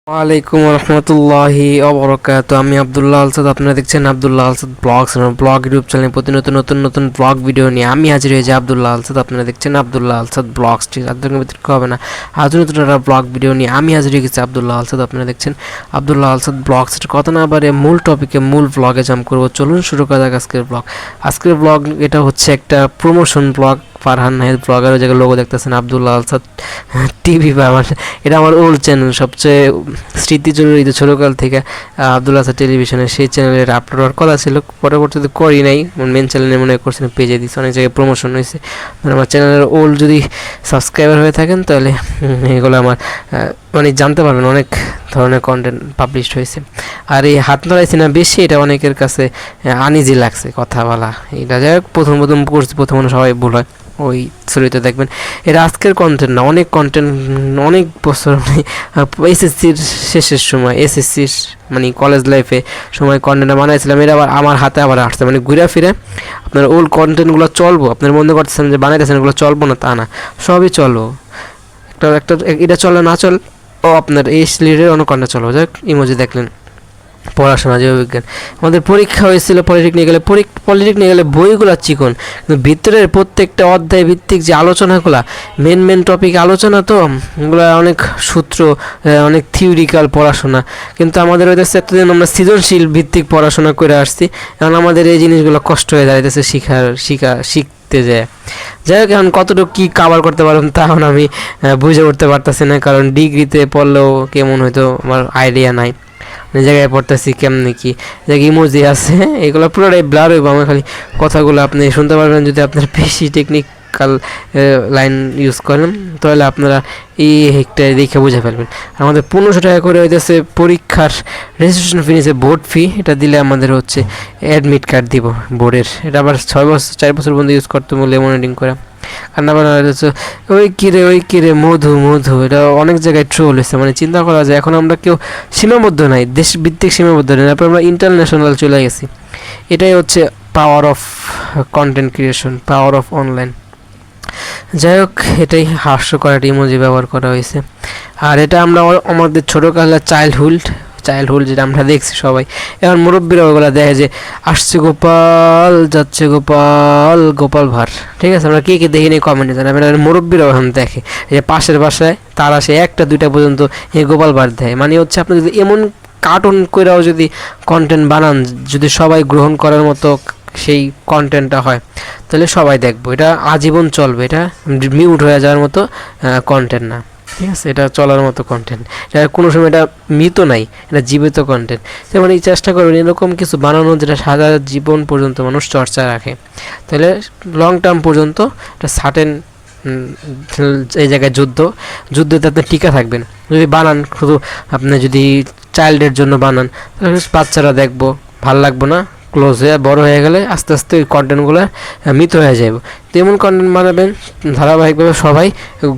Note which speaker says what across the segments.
Speaker 1: ওয়ালাইকুম রহমতুল্লাহি ওবরাকাতু। আমি আব্দুল্লাহ আলসাদ, আপনারা দেখছেন আব্দুল্লাহ আলসাদ ব্লগস ব্লগ ইউটিউব চ্যানেলে প্রতিনিয়ত নতুন নতুন ব্লগ ভিডিও নিয়ে আমি হাজির হয়েছি আব্দুল্লাহ আলসাদ। আপনারা দেখছেন আব্দুল্লাহ আলসাদ ব্লগস, ঠিক আছে, বিতর্ক হবে না। আজ নতুন একটা ব্লগ ভিডিও নিয়ে আমি হাজির হয়ে গেছি আব্দুল্লাহ আলসাদ। আপনারা দেখছেন আব্দুল্লাহ আলসাদ ব্লগস। কথা না বারে মূল টপিকে মূল ব্লগে জাম্প করবো। চলুন শুরু করা যাক আজকের ব্লগ। আজকের ব্লগ এটা হচ্ছে একটা promotion blog. Farhan Nahid blogger, ওই জায়গায় লোগো দেখতেছেন আব্দুল্লাহ আলসাদ টিভি বা আমার এটা আমার ওল্ড চ্যানেল, সবচেয়ে স্মৃতিজড়িত ছোটোকাল থেকে আব্দুল্লাহ আলসাদ টেলিভিশনে সেই চ্যানেলের আপলোড হওয়ার কথা ছিল, পরবর্তীতে করি নাই। মেন চ্যানেলে মনে করছেন পেজে দিচ্ছে, অনেক জায়গায় প্রমোশন হয়েছে। মানে আমার চ্যানেলের ওল্ড যদি সাবস্ক্রাইবার হয়ে থাকেন তাহলে এগুলো আমার মানে জানতে পারবেন অনেক ধরনের কন্টেন্ট পাবলিশ হয়েছে। আর এই হাত নড়াইছি না বেশি, এটা অনেকের কাছে আনইজি লাগছে কথা বলা। এটা যাই হোক, প্রথম করছি, প্রথম সবাই ভুল হয়, ওই ছবিতে দেখবেন। এটা আজকের কন্টেন্ট না, অনেক কন্টেন্ট, অনেক বছর এসএসসির শেষের সময়, এসএসসির মানে কলেজ লাইফে সময় কন্টেন্টটা বানাইছিলাম। এটা আবার আমার হাতে আবার আসছে, মানে ঘুরে ফিরে আপনার ওল্ড কন্টেন্টগুলো চলবো। আপনার মনে করতেছেন যে বানাইতেছেন এগুলো চলবো না, তা না, সবই চলবো। একটা একটা এটা চলে না চল ও আপনার এই রিলেটেড অন্য কন্টেন্ট চলবো। যাক, ইমোজি দেখলেন, পড়াশোনা, জীববিজ্ঞান। আমাদের পরীক্ষা হয়েছিল পলিটেকনিক্যালে বইগুলো চিকন, কিন্তু ভিতরের প্রত্যেকটা অধ্যায় ভিত্তিক যে আলোচনাগুলো, মেন টপিক আলোচনা, তো এগুলো অনেক সূত্র, অনেক থিওরিক্যাল পড়াশোনা। কিন্তু আমাদের হইতেছে এতদিন আমরা সৃজনশীল ভিত্তিক পড়াশোনা করে আসছি, এখন আমাদের এই জিনিসগুলো কষ্ট হয়ে দাঁড়াইতেছে শিখতে যায়। যাই হোক, এখন কতটুকু কী কাভার করতে পারলাম তা এখন আমি বুঝে উঠতে পারতেছি না, কারণ ডিগ্রিতে পড়লেও কেমন হয়তো আমার আইডিয়া নাই। জায়গায় পড়তেছি কেমনি কি জায়গায় ইমোজি আছে, এগুলো পুরোটাই ব্লার হইব। আমার খালি কথাগুলো আপনি শুনতে পারবেন যদি আপনার বেশি টেকনিক্যাল লাইন ইউজ করেন, তাহলে আপনারা এই একটা দেখে বুঝে ফেলবেন। আমাদের 1500 টাকা করে হইতেছে পরীক্ষার রেজিস্ট্রেশন ফি নিচ্ছে, বোর্ড ফি। এটা দিলে আমাদের হচ্ছে অ্যাডমিট কার্ড দিব বোর্ডের। এটা আবার 4 বছর পর্যন্ত ইউজ করতে বলে মনিটরিং করে। কান্না বান্না হচ্ছে ওই কিরে মধু, এটা অনেক জায়গায় ট্রোল হয়েছে। মানে চিন্তা করা যায়, এখন আমরা কেউ সীমাবদ্ধ নাই, দেশ ভিত্তিক সীমাবদ্ধ নাই, তারপর আমরা ইন্টারন্যাশনাল চলে গেছি। এটাই হচ্ছে power of content creation, power of online. যাই হোক, এটাই হাস্যকর একটা ইমোজি ব্যবহার করা হয়েছে। আর এটা আমরা আমাদের ছোটোকালের চাইল্ডহুড যেটা আমরা দেখছি সবাই। এখন মুরব্বীরা ওগুলো দেখে যে আসছে গোপাল, যাচ্ছে গোপাল ভাঁড়, ঠিক আছে। আমরা কে দেখি নেই কমেন্টে জানাবেন। মুরব্বীরাও এখন দেখে যে পাশের বাসায় তারা সে 1টা 2টা পর্যন্ত এই গোপাল ভাঁড় দেয়। মানে হচ্ছে আপনি যদি এমন কার্টুন করেও যদি কন্টেন্ট বানান, যদি সবাই গ্রহণ করার মতো সেই কন্টেন্টটা হয়, তাহলে সবাই দেখবো। এটা আজীবন চলবে, এটা মিউট হয়ে যাওয়ার মতো কন্টেন্ট না, ঠিক আছে। এটা চলার মতো কন্টেন্ট, এটা কোনো সময় এটা মৃত নাই, এটা জীবিত কন্টেন্ট। যেমন এই চেষ্টা করবেন এরকম কিছু বানানো যেটা সারা জীবন পর্যন্ত মানুষ চর্চা রাখে, তাহলে লং টার্ম পর্যন্ত এটা সার্টেন এই জায়গায় যুদ্ধতে আপনি টিকা থাকবেন। যদি বানান শুধু আপনি যদি চাইল্ডের জন্য বানান, তাহলে বাচ্চারা দেখবো, ভাল লাগবো না, ক্লোজ হয়ে বড় হয়ে গেলে আস্তে আস্তে ওই কন্টেন্টগুলো মৃত হয়ে যাবে। তো এমন কন্টেন্ট বানাবেন ধারাবাহিকভাবে সবাই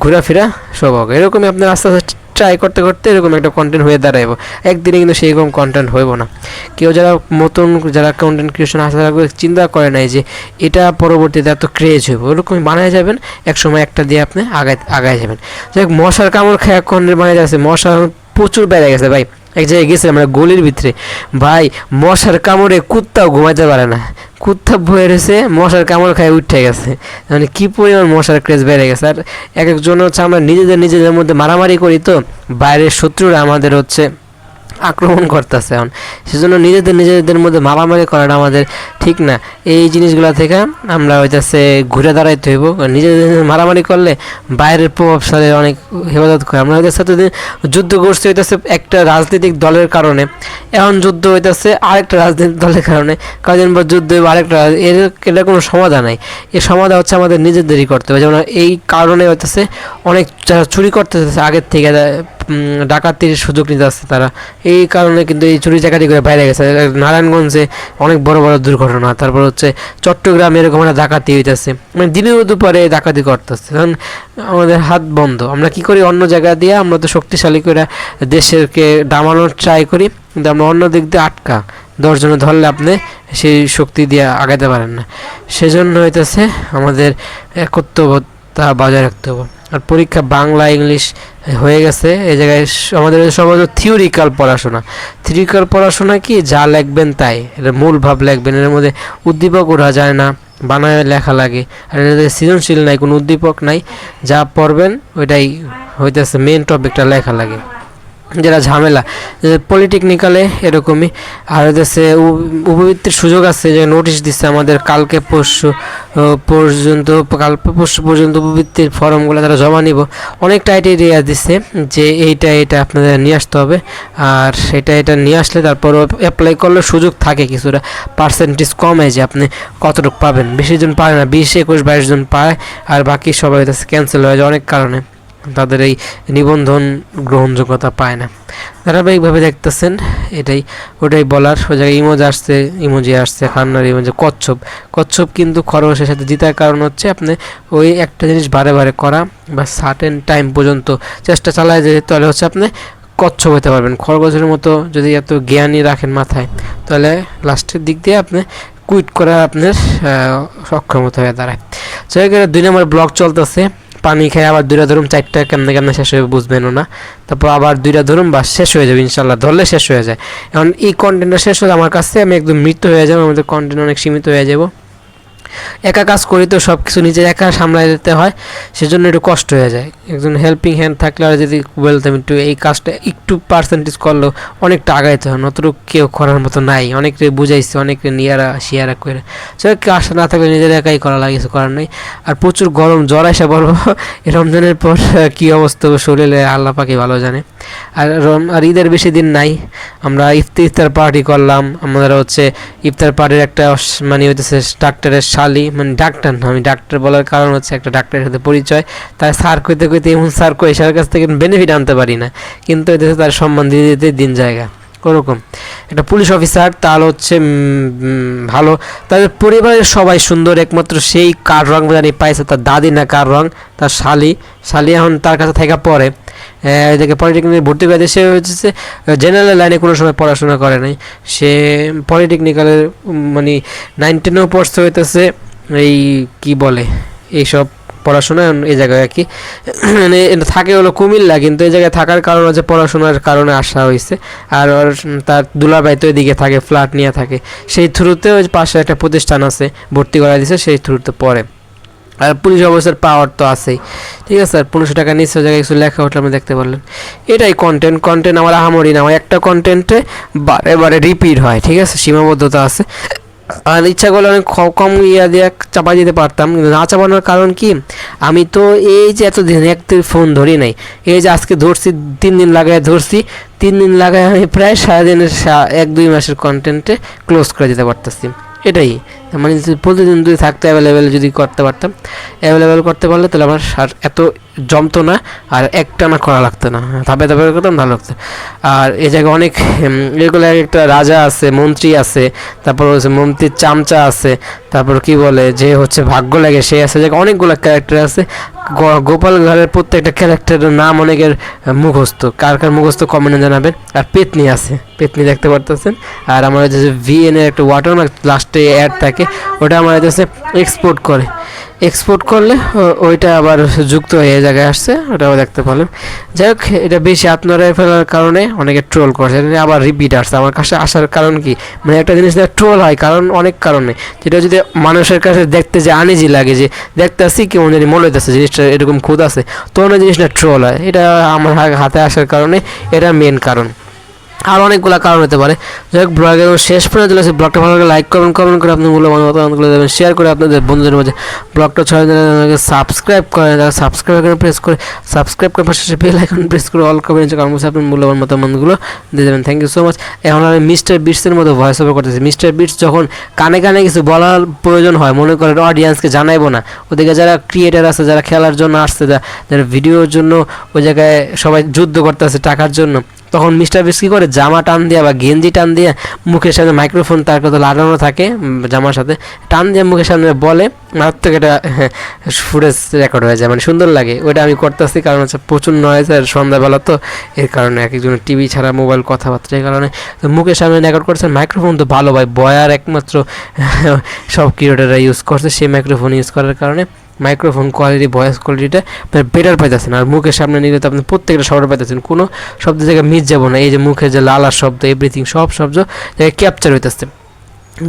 Speaker 1: ঘোরাফেরা সব হবে। এরকমই আপনার আস্তে আস্তে ট্রাই করতে করতে এরকম একটা কন্টেন্ট হয়ে দাঁড়াইব। একদিনে কিন্তু সেইরকম কন্টেন্ট হইব না। কেউ যারা কন্টেন্ট ক্রিয়েশন আশা চিন্তা করে নাই যে এটা পরবর্তীতে এত ক্রেজ হইব, ওরকমই বানিয়ে যাবেন, একসময় একটা দিয়ে আপনি আগায় যাবেন। যাই হোক, মশার কামড় খেয়ে কন্টেন্ট বানিয়ে যাচ্ছে, মশা প্রচুর বেড়ে গেছে ভাই। এক জায়গায় গেছিলাম আমরা গলির ভিতরে, ভাই মশার কামড়ে কুত্তাও ঘুমাইতে পারে না, কুত্তা বয়ে রয়েছে, মশার কামড় খায় উঠে গেছে। মানে কী পরিমাণ মশার ক্রেজ বেড়ে গেছে। আর একজন হচ্ছে আমরা নিজেদের মধ্যে মারামারি করি, তো বাইরের শত্রুরা আমাদের হচ্ছে আক্রমণ করতেছে এখন। সেজন্য নিজেদের মধ্যে মারামারি করাটা আমাদের ঠিক না। এই জিনিসগুলো থেকে আমরা হইতেছে ঘুরে দাঁড়াইতে হইব। নিজেদের মারামারি করলে বাইরের প্রভাবশালী অনেক হেফাজত করে। আমরা হইতেছে এতদিন যুদ্ধ করছি হইতেছে একটা রাজনৈতিক দলের কারণে, এখন যুদ্ধ হইতেছে আরেকটা রাজনৈতিক দলের কারণে, কয়েকদিন পর যুদ্ধ হইব আরেকটা। এটা কোনো সমাধান নাই। এই সমাধান হচ্ছে আমাদের নিজেদেরই করতে হবে। যেমন এই কারণে হইতেছে অনেক যারা চুরি করতেছে আগের থেকে, ডাকাতির সুযোগ নিতে আসছে তারা, এই কারণে কিন্তু এই চুরি চাকারি করে বাইরে গেছে। নারায়ণগঞ্জে অনেক বড় দুর্ঘটনা, তারপর হচ্ছে চট্টগ্রামে এরকম একটা ডাকাতি হইতেছে, মানে দিনের দুপুরে ডাকাতি করতেছে। কারণ আমাদের হাত বন্ধ, আমরা কি করি অন্য জায়গা দিয়ে আমরা তো শক্তিশালী করে দেশেরকে ডামানোর ট্রাই করি, কিন্তু আমরা অন্য দিক দিয়ে আটকা 10 জনে ধরলে আপনি সেই শক্তি দিয়ে আগাতে পারেন না। সেজন্য হইতেছে আমাদের একত্রতা বজায় রাখতে হবে। আর পরীক্ষা বাংলা ইংলিশ হয়ে গেছে। এই জায়গায় আমাদের সব থিওরিক্যাল পড়াশোনা কি যা লিখবেন তাই, এটা মূল ভাব লিখবেন, এর মধ্যে উদ্দীপক ওঠা যায় না, বানায় লেখা লাগে। আর এটাতে সৃজনশীল নাই, কোনো উদ্দীপক নাই, যা পড়বেন ওইটাই হইতেছে মেন টপিকটা লেখা লাগে, যেটা ঝামেলা। পলিটেকনিক্যালে এরকমই। আর দেশে উপবৃত্তির সুযোগ আছে, যে নোটিশ দিচ্ছে আমাদের কালকে পরশু পর্যন্ত উপবৃত্তির ফর্মগুলো তারা জমা নিব। অনেক ক্রাইটেরিয়া দিচ্ছে যে এইটা আপনাদের নিয়ে আসতে হবে, আর এটা নিয়ে আসলে তারপর অ্যাপ্লাই করলে সুযোগ থাকে, কিছুটা পার্সেন্টেজ কমে যে আপনি কতটুকু পাবেন। বেশি জন পায় না, 20, 21, 22 জন পায়, আর বাকি সবাই ক্যান্সেল হয়ে যায় অনেক কারণে, তাদের এই নিবন্ধন গ্রহণযোগ্যতা পায় না। ধারাবাহিকভাবে দেখতেছেন, ওটাই বলার। ওই জায়গায় ইমোজি আসছে খান্নার ইমোজি। কচ্ছপ কিন্তু খরগোশের সাথে জিতার কারণ হচ্ছে আপনি ওই একটা জিনিস বারে করা বা সার্টেন টাইম পর্যন্ত চেষ্টা চালায় যেতে, তাহলে হচ্ছে আপনি কচ্ছপ হতে পারবেন। খরগোশের মতো যদি এত জ্ঞানই রাখেন মাথায়, তাহলে লাস্টের দিক দিয়ে আপনি কুইট করার আপনার সক্ষমতা হয়ে দাঁড়ায়। সেই 2 নম্বর ব্লক চলতেছে। পানি খেয়ে আবার 2টা ধরুন, 4টা কেমনে শেষ হয়ে বুঝবেনও না, তারপর আবার 2টা ধরুন, বা শেষ হয়ে যাবে ইনশাল্লাহ, ধরলে শেষ হয়ে যায়। এখন এই কন্টেন্টটা শেষ হলে আমার কাছে আমি একদম মৃত হয়ে যাবো, আমাদের কন্টেন্ট অনেক সীমিত হয়ে যাব। একা কাজ করি তো সব কিছু নিজে একা সামলাই দিতে হয়, সেজন্য একটু কষ্ট হয়ে যায়। একজন হেল্পিং হ্যান্ড থাকলে আর যদি বলতাম একটু এই কাজটা একটু পার্সেন্টেজ করলেও অনেকটা আগাইতে হয়, নতটুকু কেউ করার মতো নাই। অনেকে বুঝাইছে, অনেকে শিয়ারা করে, সে কাজ না থাকলে নিজের একাই করা লাগে, কিছু করার নেই। আর প্রচুর গরম, জ্বর এসে বলবো রমজানের পর কী অবস্থা শরীরে আল্লাহ পাকে ভালো জানে। আর ঈদের বেশি দিন নাই, আমরা ইফতার পার্টি করলাম। আমাদের হচ্ছে ইফতার পার্টির একটা মানে হইতেছে ডাক্তারের শালি, মানে ডাক্তার না, আমি ডাক্তার বলার কারণ হচ্ছে একটা ডাক্তারের সাথে পরিচয়, তার স্যার কইতে এমন স্যার কই, স্যারের কাছ থেকে বেনিফিট আনতে পারি না, কিন্তু এদেশে তার সম্মান দিয়ে দিতে দিন জায়গা ওরকম। একটা পুলিশ অফিসার, তার হচ্ছে ভালো, তাদের পরিবারের সবাই সুন্দর, একমাত্র সেই কার রং জানি পাইছে তার দাদি না কার রং, তার শালি এখন তার কাছে থাকা পরে এদিকে পলিটেকনিকে ভর্তি করে সে হচ্ছে জেনারেল লাইনে কোনো সময় পড়াশোনা করে নাই, সে পলিটেকনিক্যালের মানে 9-10 পড়তে হইতেছে এই কি বলে এইসব পড়াশোনা এই জায়গায় আর কি, মানে থাকে হলো কুমিল্লা, কিন্তু এই জায়গায় থাকার কারণ হচ্ছে পড়াশোনার কারণে আসা হয়েছে। আর তার দুলাভাই তো এদিকে থাকে, ফ্ল্যাট নিয়ে থাকে, সেই থ্রুতে ওই পাশে একটা প্রতিষ্ঠান আছে ভর্তি করা দিয়েছে, সেই থ্রুতে পড়ে। আর পুলিশ অফিসার পাওয়ার তো আছেই, ঠিক আছে। আর 1500 টাকা নিচ্ছে, জায়গায় কিছু লেখা ওঠা আপনি দেখতে পারলেন। এটাই কন্টেন্ট আমার আহামরি না, আমার একটা কন্টেন্টে বারে রিপিট হয়, ঠিক আছে, সীমাবদ্ধতা আছে। আর ইচ্ছা করলে অনেক কম দিয়ে চাপা দিতে পারতাম, কিন্তু না চাপানোর কারণ কি, আমি তো এই যে এতদিন একদিন ফোন ধরি নাই, এই যে আজকে ধরছি 3 দিন লাগায় ধরছি, 3 দিন লাগায় আমি প্রায় সারাদিনের 1-2 মাসের কন্টেন্টে ক্লোজ করে দিতে পারতেছি। এটাই মানে প্রতিদিন যদি থাকতো অ্যাভেলেবেল, যদি করতে পারতাম, অ্যাভেলেবেল করতে পারলে তাহলে আমার আর এত জমতো না, আর একটানা করা লাগতো না, ধাপে করতাম, ভালো লাগতো। আর এই জায়গায় অনেক এগুলো, একটা রাজা আছে, মন্ত্রী আছে, তারপর হচ্ছে মন্ত্রীর চামচা আছে, তারপর কি বলে যে হচ্ছে ভাগ্য লাগে সে আছে, জায়গায় অনেকগুলো ক্যারেক্টার আছে। গোপাল ঘরের প্রত্যেকটা ক্যারেক্টারের নাম অনেকের মুখস্থ, কার মুখস্থ কমেন্টে জানাবেন। আর পেতনি আছে, পেতনি দেখতে পারতেছেন। আর আমার হচ্ছে VN এর একটা ওয়াটারমার্ক লাস্টে অ্যাড থাকে, ওটা আমার হচ্ছে এক্সপোর্ট করলে ওইটা আবার যুক্ত হয়ে জায়গায় আসছে, ওটাও দেখতে পারলেন। যাই হোক, এটা বেশি আত্মরায় ফেলার কারণে অনেকে ট্রোল করছে, আবার রিপিট আসছে আমার কাছে আসার কারণ কি, মানে একটা জিনিস ট্রোল হয় কারণ অনেক কারণে, যেটা যদি মানুষের কাছে দেখতে যে আনিজি লাগে, যে দেখতে আসছি কেমন জানি মনে হইতেছে জিনিসটা এরকম খুদ আছে, তো অনেক জিনিসটা ট্রোল হয়। এটা আমার হাতে আসার কারণে, এটা মেন কারণ। আর অনেকগুলো কারণ হতে পারে। যাই হোক, ব্লগের শেষ পর্যন্ত চলে আসে। ব্লগটা ভালো লাগে লাইক কমেন্ট করে আপনার মূল্যবান মতামতগুলো দেবেন, শেয়ার করে আপনাদের বন্ধুদের মাঝে ব্লগটা ছড়িয়ে দেবেন, সাবস্ক্রাইব করেন, যারা সাবস্ক্রাইব করে পাশে বেল আইকন প্রেস করে অল কমেন্ট কারণ আপনার মূল্যবান মতামতগুলো দিয়ে দেবেন। Thank you so much. এখন আমি মিস্টার বিটসের মতো ভয়েস ওভার করতেছি। মিস্টার বিটস যখন কানে কিছু বলার প্রয়োজন হয়, মনে করেন অডিয়েন্সকে জানাইবো না, ওদিকে যারা ক্রিয়েটার আছে, যারা খেলার জন্য আসছে, যারা ভিডিওর জন্য ওই জায়গায় সবাই যুদ্ধ করতে আছে টাকার জন্য, তখন মিস্টার বিটস কী করে, জামা টান দিয়া বা গেঞ্জি টান দিয়া মুখের সামনে মাইক্রোফোন তার কথা লাগানো থাকে, জামার সাথে টান দিয়ে মুখের সামনে বলে, মারাত্মক এটা ফুটেজ রেকর্ড হয়ে যায়, মানে সুন্দর লাগে। ওইটা আমি করতেছি, কারণ হচ্ছে প্রচুর নয়েজ, আর সন্ধ্যাবেলা তো এর কারণে এক একজনের টিভি ছাড়া মোবাইল কথাবার্তা, এই কারণে মুখের সামনে রেকর্ড করছে। মাইক্রোফোন তো ভালো ভাই, বয়ার একমাত্র সব ক্রিয়েটাররা ইউজ করছে, সেই মাইক্রোফোন ইউজ করার কারণে মাইক্রোফোন কোয়ালিটি, ভয়েস কোয়ালিটিটা আপনার বেটার পাইতেছেন। আর মুখের সামনে নিলে তো আপনি প্রত্যেকটা শব্দ পাইতেছেন, কোনো শব্দ জায়গায় মিস যাবো না। এই যে মুখের যে লালার শব্দ, এভরিথিং সব শব্দ জায়গায় ক্যাপচার হইতেছে।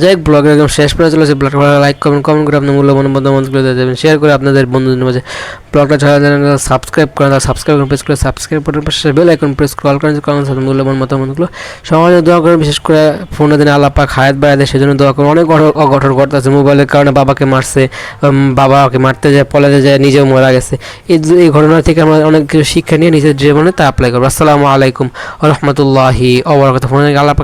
Speaker 1: যাই হোক, ব্লগের একদম শেষ পর্যায়ে চলেছে। ব্লগটা ভালো লাইক কমেন্ট করে আপনার মূল্যবান মতামতগুলো দিয়ে দেবেন, শেয়ার করে আপনাদের বন্ধুদের মাঝে। ব্লগটা যারা সাবস্ক্রাইব করেন তারা সাবস্ক্রাইব প্রেস করে সাবস্ক্রাইব বাটন পাশে বেল আইকন প্রেস করে অল করেন আপনার মূল্যবান মতামতগুলো সমাজে দোয়া করেন। বিশেষ করে ফোনে দিনে আল্লাহ পাক হায়াত বাড়ায় দেয়, সেজন্য দোয়া করেন। অনেক অঘটন ঘটতেছে, মোবাইলের কারণে বাবাকে মারছে, বাবাকে মারতে যায়, পলাতে যায়, নিজেও মারা গেছে। এই ঘটনা থেকে আমরা অনেক কিছু শিক্ষা নিয়ে নিজের জীবনে তা অ্যাপ্লাই করবো। আসসালামু আলাইকুম ওয়া রাহমাতুল্লাহি ওয়া বারাকাতুহু। ফোনে আল্লাহ পাক